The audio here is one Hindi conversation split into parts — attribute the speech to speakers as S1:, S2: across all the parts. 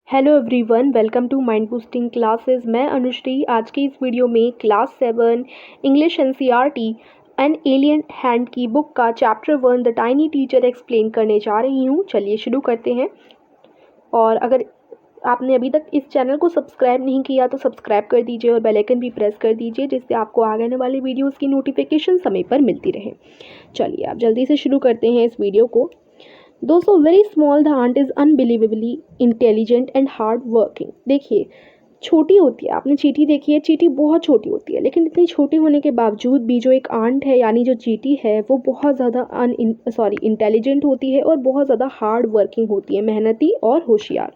S1: Hello everyone, welcome to Mind Boosting Classes. मैं अनुश्री आज की इस वीडियो में class 7 English NCERT an alien hand की बुक का chapter 1 the tiny teacher explain करने जा रही हूँ। चलिए शुरू करते हैं। और अगर आपने अभी तक इस चैनल को सब्सक्राइब नहीं किया तो सब्सक्राइब कर दीजिए और बेल आइकन भी प्रेस कर दीजिए, जिससे आपको आगे आने वाली वीडियोज़ की नोटिफिकेशन समय पर मिलती रहे। चलिए आप जल्दी से शुरू करते हैं इस वीडियो को। Though so very small the ant is unbelievably intelligent and hard working. देखिए, छोटी होती है, आपने चींटी देखी है, चींटी बहुत छोटी होती है, लेकिन इतनी छोटी होने के बावजूद भी जो एक आंट है यानी जो चींटी है वो बहुत ज़्यादा इंटेलिजेंट होती है और बहुत ज़्यादा हार्ड वर्किंग होती है, मेहनती और होशियार।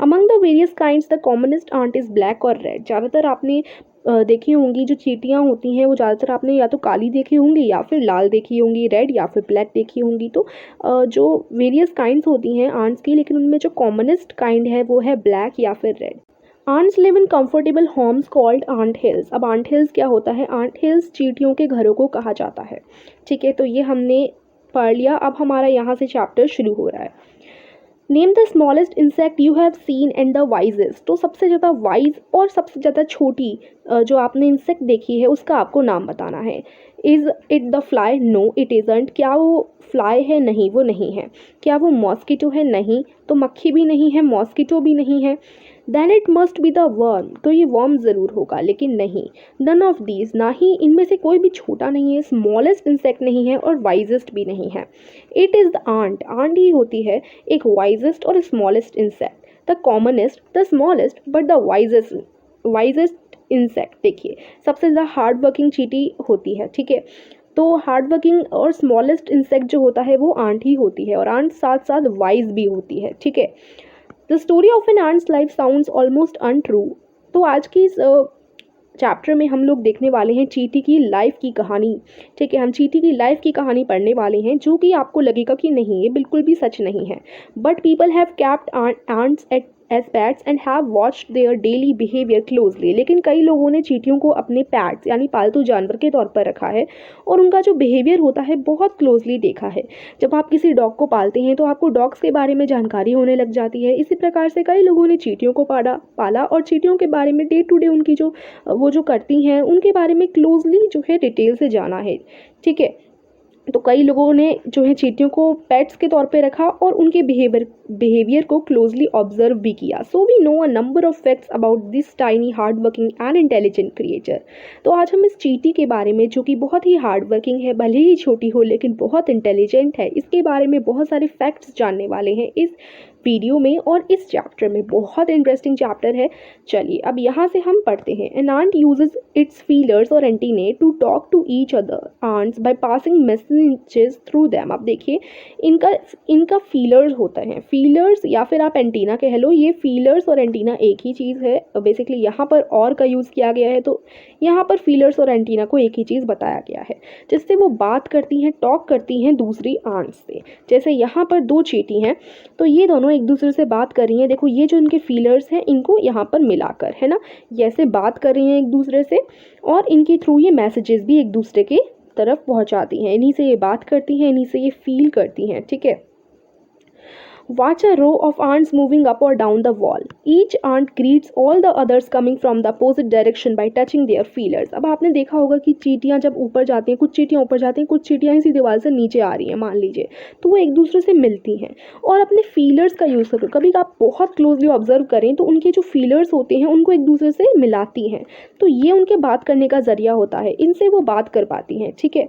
S1: Among the various kinds the commonest ant is black और रेड। ज़्यादातर आपने देखी होंगी जो चींटियाँ होती हैं वो ज़्यादातर आपने या तो काली देखी होंगी या फिर लाल देखी होंगी, रेड या फिर ब्लैक देखी होंगी। तो जो वेरियस काइंड्स होती हैं आंट्स की, लेकिन उनमें जो कॉमनेस्ट काइंड है वो है ब्लैक या फिर red. Ants live in comfortable homes called ant hills. अब आंट हिल्स क्या होता है? आंट हिल्स चींटियों के घरों को कहा जाता है। ठीक है, तो ये हमने पढ़ लिया। अब हमारा यहाँ से चैप्टर शुरू हो रहा है। Name the smallest insect you have seen and the wisest. तो सबसे ज़्यादा वाइज और सबसे ज़्यादा छोटी जो आपने इंसेक्ट देखी है उसका आपको नाम बताना है। Is it the fly? No it isn't. क्या वो फ्लाई है? नहीं, वो नहीं है। क्या वो मॉस्किटो है? नहीं। तो मक्खी भी नहीं है, मॉस्किटो भी नहीं है। Then it must be the worm. तो ये वर्म ज़रूर होगा, लेकिन नहीं। नन ऑफ दीज, ना ही इनमें से कोई भी छोटा नहीं है, स्मॉलेस्ट इंसेक्ट नहीं है और वाइजेस्ट भी नहीं है। It is the ant. Ant ही होती है एक वाइजेस्ट और smallest insect. The commonest, the smallest but the wisest insect. देखिए, सबसे ज़्यादा हार्ड वर्किंग चींटी होती है। ठीक है, तो हार्ड वर्किंग और स्मॉलेस्ट इंसेक्ट जो होता है वो आंट ही होती है, और आंट साथ साथ वाइज भी होती है। ठीक है, the story of an ant's life sounds almost untrue. तो आज की इस चैप्टर में हम लोग देखने वाले हैं चींटी की लाइफ की कहानी। ठीक है, हम चींटी की लाइफ की कहानी पढ़ने वाले हैं, जो कि आपको लगेगा कि नहीं, ये बिल्कुल भी सच नहीं है। But people have kept ants at as pets and have watched their daily behaviour closely. लेकिन कई लोगों ने चींटियों को अपने पैट्स यानी पालतू जानवर के तौर पर रखा है और उनका जो बिहेवियर होता है बहुत क्लोजली देखा है। जब आप किसी डॉग को पालते हैं तो आपको डॉग्स के बारे में जानकारी होने लग जाती है। इसी प्रकार से कई लोगों ने चींटियों को पाला और चींटियों के बारे में डे टू डे उनकी जो वो जो करती हैं उनके बारे में क्लोजली जो है डिटेल से जाना है। ठीक है, तो कई लोगों ने जो है चींटियों को पेट्स के तौर पे रखा और उनके बिहेवियर को क्लोजली ऑब्जर्व भी किया। So we know a number of facts about this tiny hard working and intelligent creature. तो आज हम इस चींटी के बारे में, जो कि बहुत ही हार्ड वर्किंग है, भले ही छोटी हो लेकिन बहुत इंटेलिजेंट है, इसके बारे में बहुत सारे फैक्ट्स जानने वाले हैं इस वीडियो में और इस चैप्टर में। बहुत इंटरेस्टिंग चैप्टर है। चलिए अब यहाँ से हम पढ़ते हैं। An ant uses its feelers और antennae to talk to each other ants by passing messages through them. अब देखिए, इनका फीलर्स होता है, फीलर्स या फिर आप एंटीना कह लो। ये फीलर्स और एंटीना एक ही चीज़ है। बेसिकली यहाँ पर और का यूज़ किया गया है, तो यहाँ पर फीलर्स और एंटीना को एक ही चीज़ बताया गया है, जिससे वो बात करती हैं, टॉक करती हैं दूसरी आंट्स से। जैसे यहाँ पर दो चींटी हैं, तो ये दोनों एक दूसरे से बात कर रही हैं। देखो, ये जो इनके फीलर्स हैं इनको यहाँ पर मिलाकर, है ना, ये ऐसे बात कर रही हैं एक दूसरे से, और इनके थ्रू ये मैसेजेस भी एक दूसरे के तरफ पहुँचाती हैं। इन्हीं से ये बात करती हैं, इन्हीं से ये फील करती हैं। ठीक है, watch a row of ants moving up or down the wall. Each ant greets all the others coming from the opposite direction by touching their feelers. अब आपने देखा होगा कि चींटियां जब ऊपर जाती हैं, कुछ चींटियां ऊपर जाती हैं, कुछ चींटियां इसी दीवार से नीचे आ रही हैं मान लीजिए, तो वो एक दूसरे से मिलती हैं और अपने फीलर्स का यूज़ करते हैं। कभी आप बहुत क्लोजली ऑब्जर्व करें तो उनके जो फीलर्स होते हैं उनको एक दूसरे से मिलाती हैं, तो ये उनके बात करने का जरिया होता है, इनसे वो बात कर पाती हैं। ठीक है,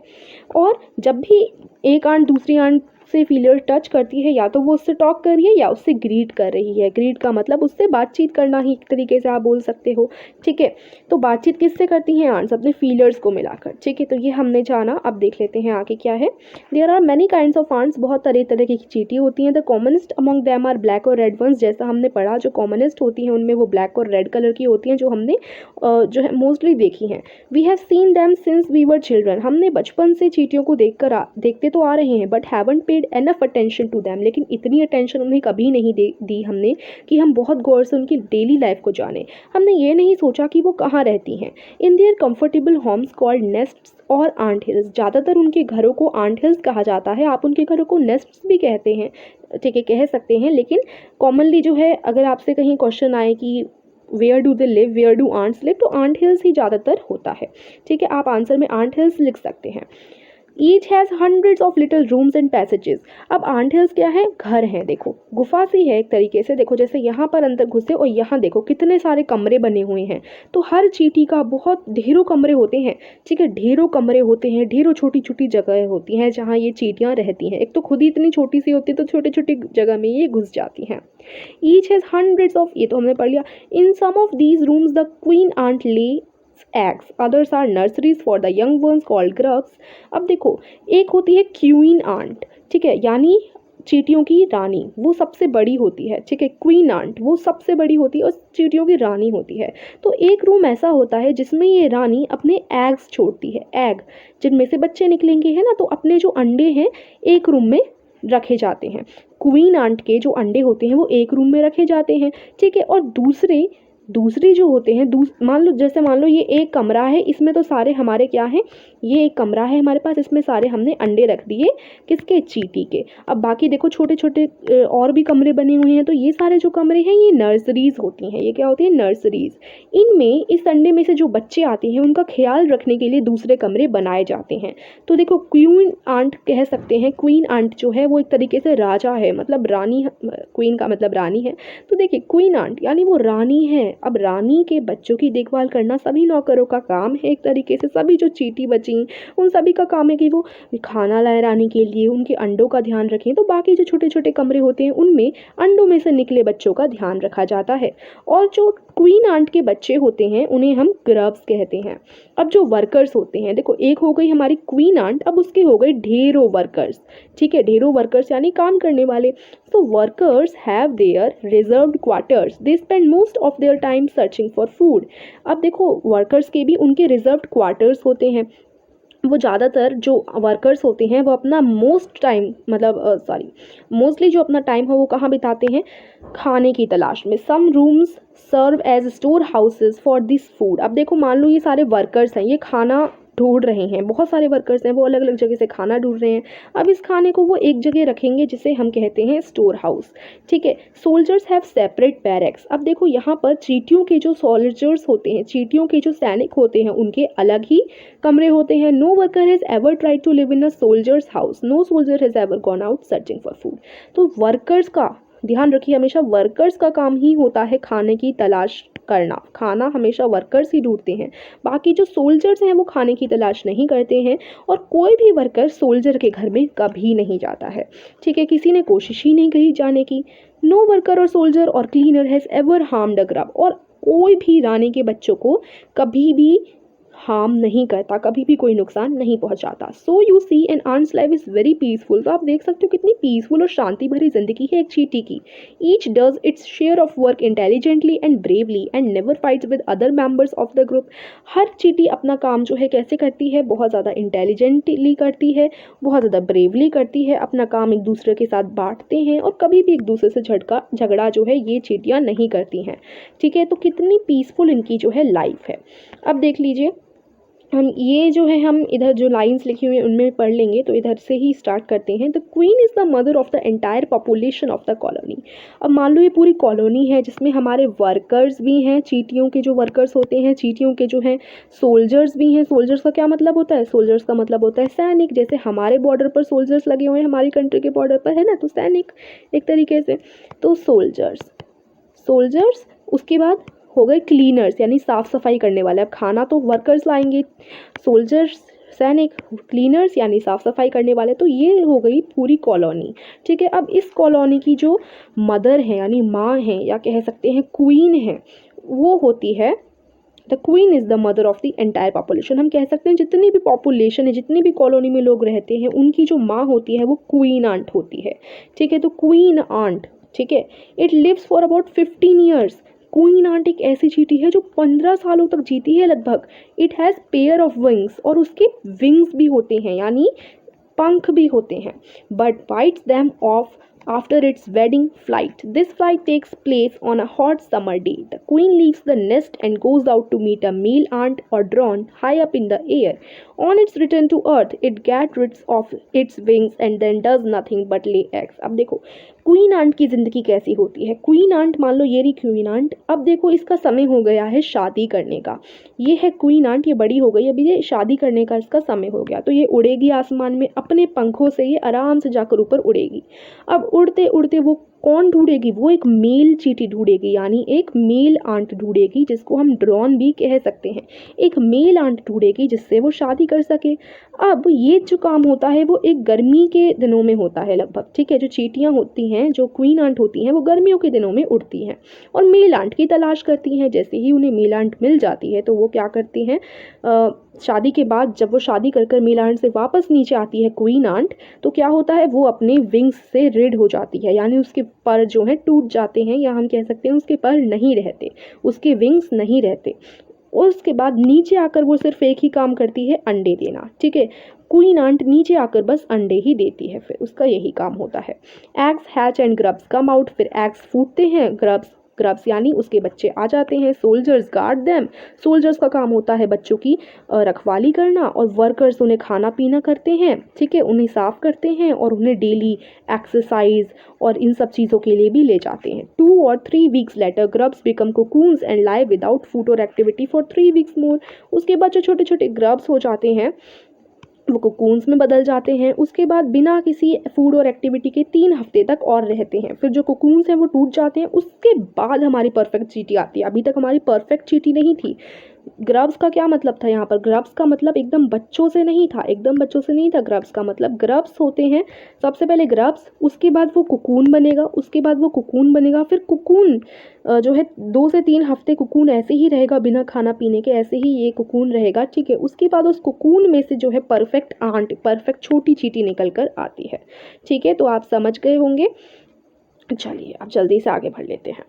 S1: और जब भी एक आंट दूसरी आंट से फीलर टच करती है, या तो वो उससे टॉक कर रही है या उससे ग्रीट कर रही है। ग्रीट का मतलब उससे बातचीत करना ही एक तरीके से आप बोल सकते हो। ठीक है, तो बातचीत किससे करती हैं? आंट्स अपने फीलर्स को मिलाकर। ठीक है, तो ये हमने जाना। अब देख लेते हैं आगे क्या है। There are many kinds of ants. बहुत तरह तरह की चींटी होती हैं। The commonest among them are black और रेड वंस। जैसा हमने पढ़ा, जो कॉमनेस्ट होती हैं उनमें वो ब्लैक और रेड कलर की होती हैं, जो हमने जो है मोस्टली देखी हैं। We have seen them since we were children. हमने बचपन से चींटियों को देखते तो आ रहे हैं, but haven't paid enough attention to them, लेकिन इतनी अटेंशन उन्हें कभी नहीं दी हमने कि हम बहुत गौर से उनकी डेली लाइफ को जाने। हमने ये नहीं सोचा कि वो कहाँ रहती हैं। In their comfortable homes called nests और आंट हिल्स, ज़्यादातर उनके घरों को आंट हिल्स कहा जाता है। आप उनके घरों को नेस्ट्स भी कहते हैं, ठीक है, कह सकते हैं, लेकिन कॉमनली जो है अगर आपसे कहीं क्वेश्चन आए कि where do they live, where do ants live, तो आंट हिल्स ही ज़्यादातर होता है, ठीक है। आप आंसर में आंट हिल्स लिख सकते हैं। Each has hundreds of little rooms and passages. अब आंट हिल्स क्या है, घर हैं, देखो गुफा सी है एक तरीके से। देखो जैसे यहाँ पर अंदर घुसे और यहाँ देखो कितने सारे कमरे बने हुए हैं। तो हर चींटी का बहुत ढेरों कमरे होते हैं, ठीक है, ढेरों कमरे होते हैं, ढेरों छोटी छोटी जगह होती हैं जहाँ ये चींटियाँ रहती हैं। एक तो खुद ही इतनी छोटी सी होती है तो छोटी छोटी जगह में ये घुस जाती हैं। ईच हैज़ हंड्रेड्स ऑफ, ये तो हमने पढ़ लिया। In some of these rooms the queen ant lay eggs, others are nurseries for the young ones called grubs। अब देखो एक होती है क्वीन आंट, ठीक है, यानी चींटियों की रानी, वो सबसे बड़ी होती है, ठीक है। क्वीन आंट वो सबसे बड़ी होती है और चींटियों की रानी होती है। तो एक रूम ऐसा होता है जिसमें ये रानी अपने एग्स छोड़ती है, एग जिनमें से बच्चे निकलेंगे, है ना। तो अपने जो अंडे हैं एक रूम में रखे जाते हैं। क्वीन आंट के जो अंडे होते हैं वो एक रूम में रखे जाते हैं, ठीक है। और दूसरे जो होते हैं, मान लो ये एक कमरा है, इसमें तो सारे हमारे क्या हैं, ये एक कमरा है हमारे पास, इसमें सारे हमने अंडे रख दिए, किसके, चींटी के। अब बाकी देखो छोटे छोटे और भी कमरे बने हुए हैं। तो ये सारे जो कमरे हैं ये नर्सरीज होती हैं। ये क्या होती है, नर्सरीज। इनमें इस अंडे में से जो बच्चे आते हैं उनका ख्याल रखने के लिए दूसरे कमरे बनाए जाते हैं। तो देखो क्वीन आंट कह सकते हैं, क्वीन आंट जो है वो एक तरीके से राजा है, मतलब रानी, क्वीन का मतलब रानी है। तो देखिए क्वीन आंट यानी वो रानी है। अब रानी के बच्चों की देखभाल करना सभी नौकरों का काम है एक तरीके से। सभी जो चींटी बची उन सभी का काम है कि वो खाना लाए रानी के लिए, उनके अंडों का ध्यान रखें। तो बाकी जो छोटे छोटे कमरे होते हैं उनमें अंडों में से निकले बच्चों का ध्यान रखा जाता है। और जो क्वीन आंट के बच्चे होते हैं उन्हें हम ग्रब्स कहते हैं। अब जो वर्कर्स होते हैं, देखो एक हो गई हमारी क्वीन आंट, अब उसके हो गए ढेरों वर्कर्स, ठीक है, ढेरों वर्कर्स यानी काम करने वाले। So workers have their reserved quarters. They spend most of their time searching for food. अब देखो वर्कर्स के भी उनके रिजर्व्ड क्वार्टर्स होते हैं। वो ज़्यादातर जो वर्कर्स होते हैं वो अपना मोस्टली जो अपना टाइम है वो कहाँ बिताते हैं, खाने की तलाश में। Some rooms serve as store houses for this food. अब देखो मान लो ये सारे वर्कर्स हैं, ये खाना ढूंढ रहे हैं, बहुत सारे वर्कर्स हैं, वो अलग अलग जगह से खाना ढूंढ रहे हैं। अब इस खाने को वो एक जगह रखेंगे जिसे हम कहते हैं स्टोर हाउस, ठीक है। Soldiers have separate barracks. अब देखो यहाँ पर चींटियों के जो सोल्जर्स होते हैं, चींटियों के जो सैनिक होते हैं उनके अलग ही कमरे होते हैं। No worker has ever tried to live in a soldier's house, no soldier has ever gone out searching for food. तो वर्कर्स का ध्यान रखिए, हमेशा वर्कर्स का काम ही होता है खाने की तलाश करना। खाना हमेशा वर्कर्स ही ढूंढते हैं, बाकी जो सोल्जर्स हैं वो खाने की तलाश नहीं करते हैं। और कोई भी वर्कर सोल्जर के घर में कभी नहीं जाता है, ठीक है, किसी ने कोशिश ही नहीं करी जाने की। नो वर्कर और सोल्जर और cleaner has ever harmed a grub. और कोई भी रानी के बच्चों को कभी भी हार्म नहीं करता, कभी भी कोई नुकसान नहीं पहुंचाता। So you see an ant's life is very peaceful. तो आप देख सकते हो कितनी पीसफुल और शांति भरी जिंदगी है एक चींटी की। Each does its share of work intelligently and bravely and never fights with other members of the group. हर चींटी अपना काम जो है कैसे करती है, बहुत ज़्यादा इंटेलिजेंटली करती है, बहुत ज़्यादा ब्रेवली करती है, अपना काम एक दूसरे के साथ बांटते हैं और कभी भी एक दूसरे से झगड़ा जो है ये चींटियाँ नहीं करती हैं, ठीक है। तो कितनी पीसफुल इनकी जो है लाइफ है। अब देख लीजिए हम ये जो है हम इधर जो लाइंस लिखी हुई हैं उनमें पढ़ लेंगे। तो इधर से ही स्टार्ट करते हैं। The queen is the mother of the entire population of the colony. अब मान लो ये पूरी कॉलोनी है जिसमें हमारे वर्कर्स भी हैं, चींटियों के जो वर्कर्स होते हैं, चींटियों के जो हैं सोल्जर्स भी हैं। सोल्जर्स का क्या मतलब होता है, सोल्जर्स का मतलब होता है सैनिक। जैसे हमारे बॉर्डर पर सोल्जर्स लगे हुए हैं, हमारी कंट्री के बॉर्डर पर, है ना, तो सैनिक एक तरीके से। तो सोल्जर्स उसके बाद हो गए क्लीनर्स यानी साफ़ सफाई करने वाले। अब खाना तो वर्कर्स लाएंगे, सोल्जर्स सैनिक, क्लीनर्स यानी साफ़ सफाई करने वाले। तो ये हो गई पूरी कॉलोनी, ठीक है। अब इस कॉलोनी की जो मदर है यानी माँ है या कह सकते हैं क्वीन है, वो होती है the queen is the mother of the entire population. हम कह सकते हैं जितनी भी पॉपुलेशन है, जितनी भी कॉलोनी में लोग रहते हैं, उनकी जो माँ होती है वो क्वीन आंट होती है, ठीक है। तो क्वीन आंट, ठीक है, it lives for about 15 years. Queen ant एक ऐसी चींटी है जो 15 सालों तक जीती है लगभग। It has pair of wings, और उसके विंग्स भी होते हैं, यानी पंख भी होते हैं, but bites them off after its wedding flight. This flight takes place on a hot summer day. The queen leaves the nest and goes out to meet a male ant or drone high up in the air. On its return to earth, it gets rid of its wings and then does nothing but lay eggs. अब देखो क्वीन आंट की ज़िंदगी कैसी होती है। क्वीन आंट, मान लो ये रही क्वीन आंट। अब देखो इसका समय हो गया है शादी करने का। ये है क्वीन आंट, ये बड़ी हो गई, अभी ये शादी करने का इसका समय हो गया। तो ये उड़ेगी आसमान में, अपने पंखों से ये आराम से जाकर ऊपर उड़ेगी। अब उड़ते उड़ते वो कौन ढूंढेगी? वो एक मेल चींटी ढूंढेगी, यानी एक मेल आंट ढूंढेगी, जिसको हम ड्रोन भी कह सकते हैं। एक मेल आंट ढूंढेगी जिससे वो शादी कर सके। अब ये जो काम होता है वो एक गर्मी के दिनों में होता है लगभग, ठीक है। जो चींटियां होती हैं, जो क्वीन आंट होती हैं, वो गर्मियों के दिनों में उड़ती हैं और मेल आंट की तलाश करती हैं। जैसे ही उन्हें मेल आंट मिल जाती है तो वो क्या करती हैं, शादी के बाद जब वो शादी कर कर मेल आंट से वापस नीचे आती है क्वीन आंट, तो क्या होता है, वो अपने विंग्स से रिड हो जाती है, यानी उसके पर जो हैं टूट जाते हैं, या हम कह सकते हैं उसके पर नहीं रहते, उसके विंग्स नहीं रहते। उसके बाद नीचे आकर वो सिर्फ एक ही काम करती है, अंडे देना, ठीक है। क्वीन आंट नीचे आकर बस अंडे ही देती है, फिर उसका यही काम होता है। Eggs hatch and grubs come out, फिर एग्स फूटते हैं, ग्रब्स यानी उसके बच्चे आ जाते हैं। सोल्जर्स गार्ड देम, सोल्जर्स का काम होता है बच्चों की रखवाली करना, और वर्कर्स उन्हें खाना पीना करते हैं, ठीक है, उन्हें साफ करते हैं और उन्हें डेली एक्सरसाइज और इन सब चीज़ों के लिए भी ले जाते हैं। 2 or 3 weeks later grubs become cocoons and lie without food or activity for 3 weeks more. उसके बाद जो छोटे छोटे ग्रब्स हो जाते हैं वो कोकून्स में बदल जाते हैं। उसके बाद बिना किसी फूड और एक्टिविटी के 3 हफ्ते तक और रहते हैं। फिर जो कोकून्स हैं वो टूट जाते हैं। उसके बाद हमारी परफेक्ट चींटी आती है। अभी तक हमारी परफेक्ट चींटी नहीं थी। ग्रब्स का क्या मतलब था यहाँ पर? ग्रब्स का मतलब एकदम बच्चों से नहीं था, एकदम बच्चों से नहीं था। ग्रब्स का मतलब, ग्रब्स होते हैं सबसे पहले ग्रब्स, उसके बाद वो कुकून बनेगा, उसके बाद वो कुकून बनेगा, फिर कुकून जो है 2 से 3 हफ्ते कुकून ऐसे ही रहेगा बिना खाना पीने के, ऐसे ही ये कुकून रहेगा, ठीक है। उसके बाद उस कुकून में से जो है परफेक्ट आंट, परफेक्ट छोटी चींटी निकल कर आती है, ठीक है। तो आप समझ गए होंगे। चलिए अब जल्दी से आगे बढ़ लेते हैं।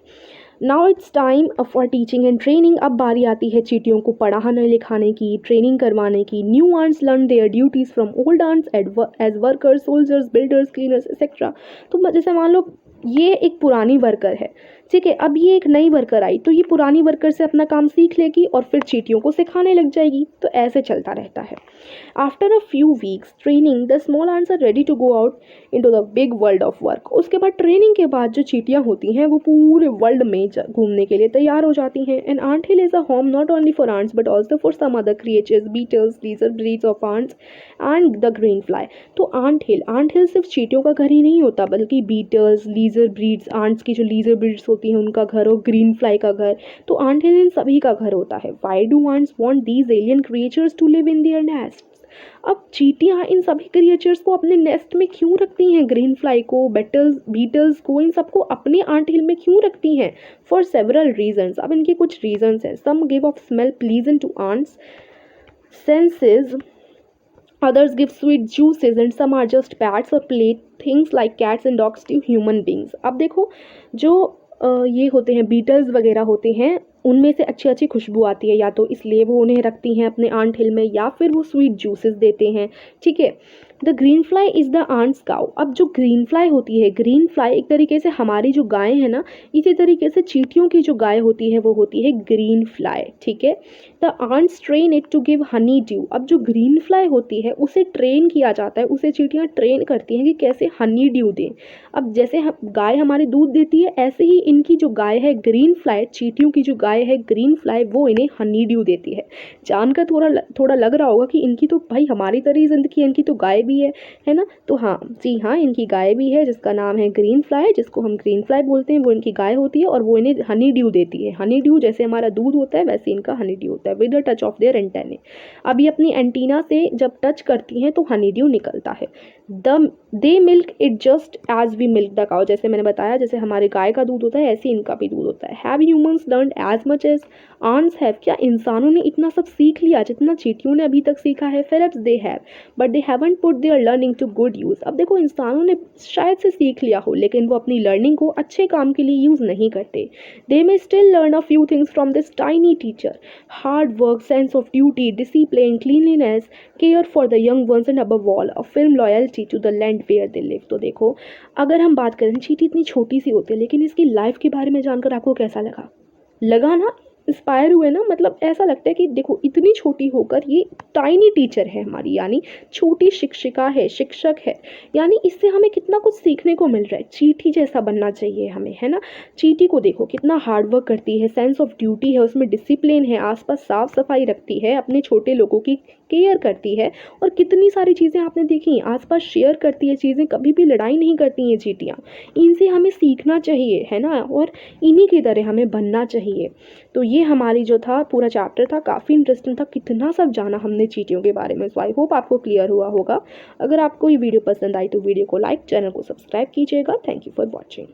S1: Now it's time for teaching and training. अब बारी आती है चींटियों को पढ़ाने लिखाने की, ट्रेनिंग करवाने की। New ants learn their duties from old ants as workers, soldiers, builders, cleaners etcetera. तो जैसे मान लो ये एक पुरानी वर्कर है, ठीक है, अब ये एक नई वर्कर आई, तो ये पुरानी वर्कर से अपना काम सीख लेगी और फिर चींटियों को सिखाने लग जाएगी। तो ऐसे चलता रहता है। After a few weeks training the small ants are ready to go out into the big world of work. उसके बाद ट्रेनिंग के बाद जो चींटियां होती हैं वो पूरे वर्ल्ड में घूमने के लिए तैयार हो जाती हैं। And ant hill is a home not only for ants but also for some other creatures, beetles, lesser breeds of ants and the green fly. तो आंट हिल सिर्फ चींटियों का घर ही नहीं होता, बल्कि बीटल्स, लीजर ब्रीड्स, आंट्स की जो लीजर ब्रीड्स होती हैं उनका घर, और ग्रीन फ्लाई का घर, तो आंट हिल इन सभी का घर होता है। Why do ants want these alien creatures to live in their nest? अब चींटियां इन सभी क्रिएचर्स को अपने नेस्ट में क्यों रखती हैं? ग्रीन फ्लाई को, बीटल्स को, इन सबको अपने आंट हिल में क्यों रखती हैं? For several reasons. अब इनके कुछ रीजन्स हैं। Some give off smell pleasant to ants senses, others give sweet juices, and some are just pets or playthings like cats and dogs to human beings. अब देखो जो ये होते हैं बीटल्स वगैरह होते हैं, उनमें से अच्छी अच्छी खुशबू आती है, या तो इसलिए वो उन्हें रखती हैं अपने आंट हिल में, या फिर वो स्वीट जूसेस देते हैं, ठीक है। The green fly is the ant's cow. अब जो ग्रीन फ्लाई होती है, ग्रीन फ्लाई एक तरीके से हमारी जो गाय है ना, इसी तरीके से चींटियों की जो गाय होती है वो होती है ग्रीन फ्लाई, ठीक है। The ants train it to give honeydew. अब जो ग्रीन फ्लाई होती है उसे ट्रेन किया जाता है, उसे चींटियाँ ट्रेन करती हैं कि कैसे हनी ड्यू दें। अब जैसे गाय हमारे दूध देती है, ऐसे ही इनकी जो गाय है ग्रीन फ्लाई, चींटियों की जो गाय है ग्रीन फ्लाई, वो इन्हें हनी ड्यू देती है। जानकर थोड़ा लग रहा होगा कि इनकी तो भाई हमारी तरह ही जिंदगी है, इनकी तो गाय भी है ना? तो हाँ जी हाँ, इनकी गाय भी है जिसका नाम है ग्रीन फ्लाई, जिसको हम ग्रीन फ्लाई बोलते हैं। वो इनकी गाय होती है और वो इन्हें हनी ड्यू देती है। हनी ड्यू जैसे हमारा दूध होता है वैसे इनका हनी ड्यू होता है, with the touch of their antennae. अब ये अपनी एंटीना से जब टच करती हैं तो हनी ड्यू निकलता है। They milk it just as we milk the cow. जैसे मैंने बताया, जैसे हमारे गाय का दूध होता है ऐसे इनका भी दूध होता है। Have humans learned as much as ants have, क्या इंसानों ने इतना सब सीख लिया जितना चींटियों ने अभी तक सीखा है? Perhaps they have but they haven't put their learning to good use. अब देखो इंसानों ने शायद से सीख लिया हो लेकिन वो अपनी लर्निंग को अच्छे काम के लिए यूज़ नहीं करते। They may still learn a few things from this tiny teacher, hard work, sense of duty, discipline, cleanliness, care for the young ones and above all a firm loyalty to the land where they live. तो देखो अगर हम बात करें, चींटी इतनी छोटी सी होती है लेकिन इसकी लाइफ के बारे में जानकर आपको कैसा लगा ना? इंस्पायर हुए ना? मतलब ऐसा लगता है कि देखो इतनी छोटी होकर ये टाइनी टीचर है हमारी, यानी छोटी शिक्षिका है, शिक्षक है, यानी इससे हमें कितना कुछ सीखने को मिल रहा है। चींटी जैसा बनना चाहिए हमें, है ना? चींटी को देखो कितना हार्ड वर्क करती है, सेंस ऑफ ड्यूटी है, उसमें डिसिप्लिन है, आसपास साफ सफाई रखती है, अपने छोटे लोगों की केयर करती है और कितनी सारी चीज़ें आपने देखी आसपास शेयर करती है चीज़ें, कभी भी लड़ाई नहीं करती हैं चींटियाँ। इनसे हमें सीखना चाहिए, है ना? और इन्हीं की तरह हमें बनना चाहिए। तो ये हमारी जो था पूरा चैप्टर था, काफ़ी इंटरेस्टिंग था, कितना सब जाना हमने चींटियों के बारे में। सो आई होप आपको क्लियर हुआ होगा। अगर आपको ये वीडियो पसंद आई तो वीडियो को लाइक, चैनल को सब्सक्राइब कीजिएगा। Thank you for watching.